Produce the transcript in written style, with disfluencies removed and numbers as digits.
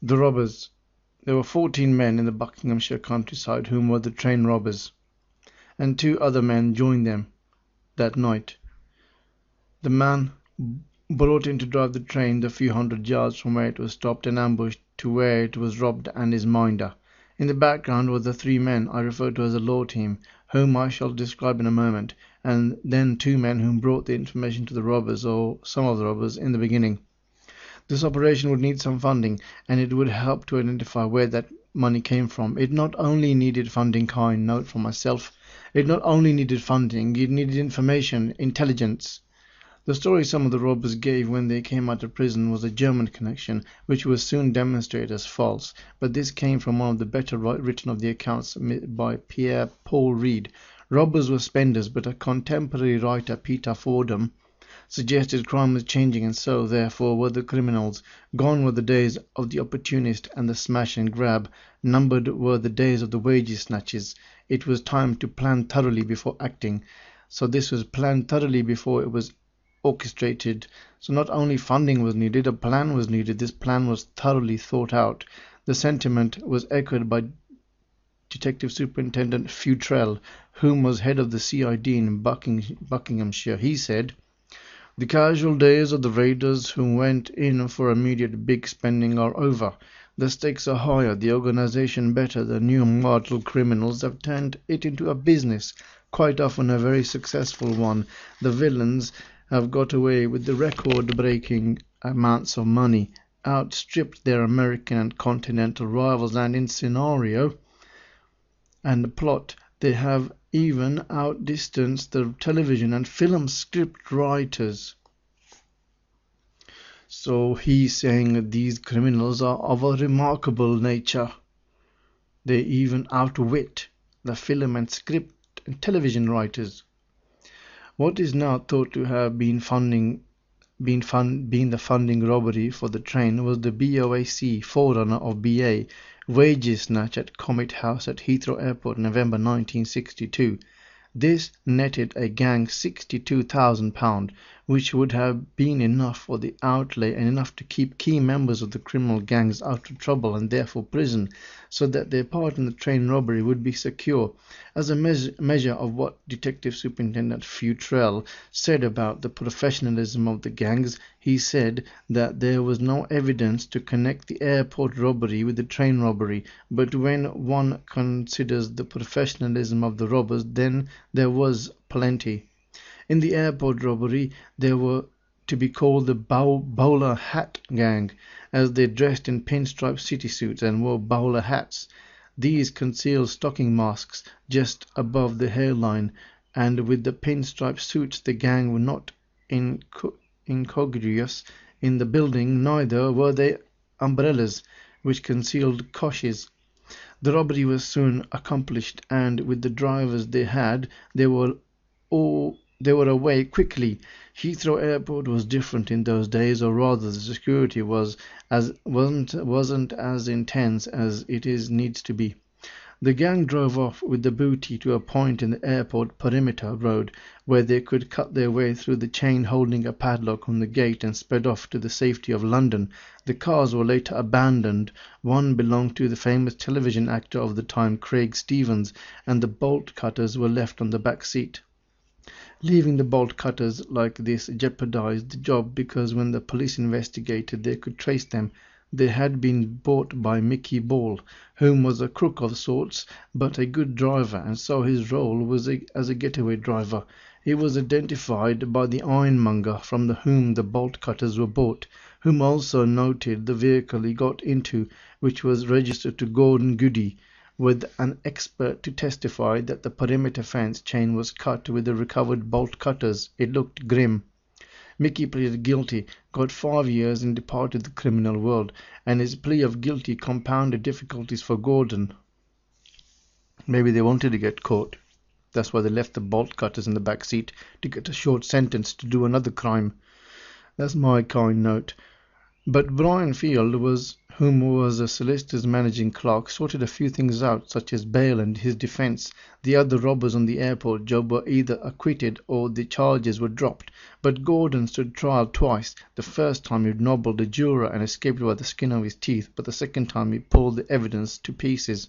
The robbers. There were 14 men in the Buckinghamshire countryside whom were the train robbers, and 2 other men joined them that night. The man brought in to drive the train the few hundred yards from where it was stopped and ambushed to where it was robbed, and his minder. In the background were the 3 men I refer to as the law team, whom I shall describe in a moment, and then 2 men whom brought the information to the robbers, or some of the robbers, in the beginning. This operation would need some funding, and it would help to identify where that money came from. It not only needed funding, kind note for myself, it not only needed funding, it needed information, intelligence. The story some of the robbers gave when they came out of prison was a German connection, which was soon demonstrated as false, but this came from one of the better written of the accounts by Pierre Paul Reed. Robbers were spenders, but a contemporary writer, Peter Fordham, suggested crime was changing, and so, therefore, were the criminals. Gone were the days of the opportunist and the smash and grab. Numbered were the days of the wages snatches. It was time to plan thoroughly before acting. So this was planned thoroughly before it was orchestrated. So not only funding was needed, a plan was needed. This plan was thoroughly thought out. The sentiment was echoed by Detective Superintendent Futrell, whom was head of the CID in Buckinghamshire. He said, "The casual days of the raiders who went in for immediate big spending are over. The stakes are higher, the organization better. The new mortal criminals have turned it into a business, quite often a very successful one. The villains have got away with the record-breaking amounts of money, outstripped their American and continental rivals, and in scenario and plot they have even outdistanced the television and film script writers." So he's saying that these criminals are of a remarkable nature. They even outwit the film and script and television writers. What is now thought to have been the funding robbery for the train was the BOAC, forerunner of BA, wages snatch at Comet House at Heathrow Airport, November 1962. This netted a gang £62,000, which would have been enough for the outlay and enough to keep key members of the criminal gangs out of trouble and therefore prison, so that their part in the train robbery would be secure. As a measure of what Detective Superintendent Futrell said about the professionalism of the gangs, he said that there was no evidence to connect the airport robbery with the train robbery, but when one considers the professionalism of the robbers, then there was plenty. In the airport robbery, they were to be called the bowler hat gang, as they dressed in pinstripe city suits and wore bowler hats. These concealed stocking masks just above the hairline, and with the pinstripe suits the gang were not incongruous in the building, neither were they umbrellas, which concealed coshes. The robbery was soon accomplished, and with the drivers they had, they were away quickly. Heathrow Airport was different in those days, or rather the security wasn't as intense as it needs to be. The gang drove off with the booty to a point in the airport perimeter road where they could cut their way through the chain holding a padlock on the gate and sped off to the safety of London. The cars were later abandoned. One belonged to the famous television actor of the time, Craig Stevens, and the bolt cutters were left on the back seat. Leaving the bolt cutters like this jeopardized the job, because when the police investigated they could trace them. They had been bought by Mickey Ball, whom was a crook of sorts, but a good driver, and so his role was as a getaway driver. He was identified by the ironmonger from whom the bolt cutters were bought, whom also noted the vehicle he got into, which was registered to Gordon Goody, with an expert to testify that the perimeter fence chain was cut with the recovered bolt cutters. It looked grim. Mickey pleaded guilty, got 5 years, and departed the criminal world, and his plea of guilty compounded difficulties for Gordon. Maybe they wanted to get caught. That's why they left the bolt cutters in the back seat, to get a short sentence to do another crime. That's my kind note. But Brian Field, whom was a solicitor's managing clerk, sorted a few things out, such as bail and his defence. The other robbers on the airport job were either acquitted or the charges were dropped. But Gordon stood trial twice. The first time he nobbled a juror and escaped by the skin of his teeth, but the second time he pulled the evidence to pieces.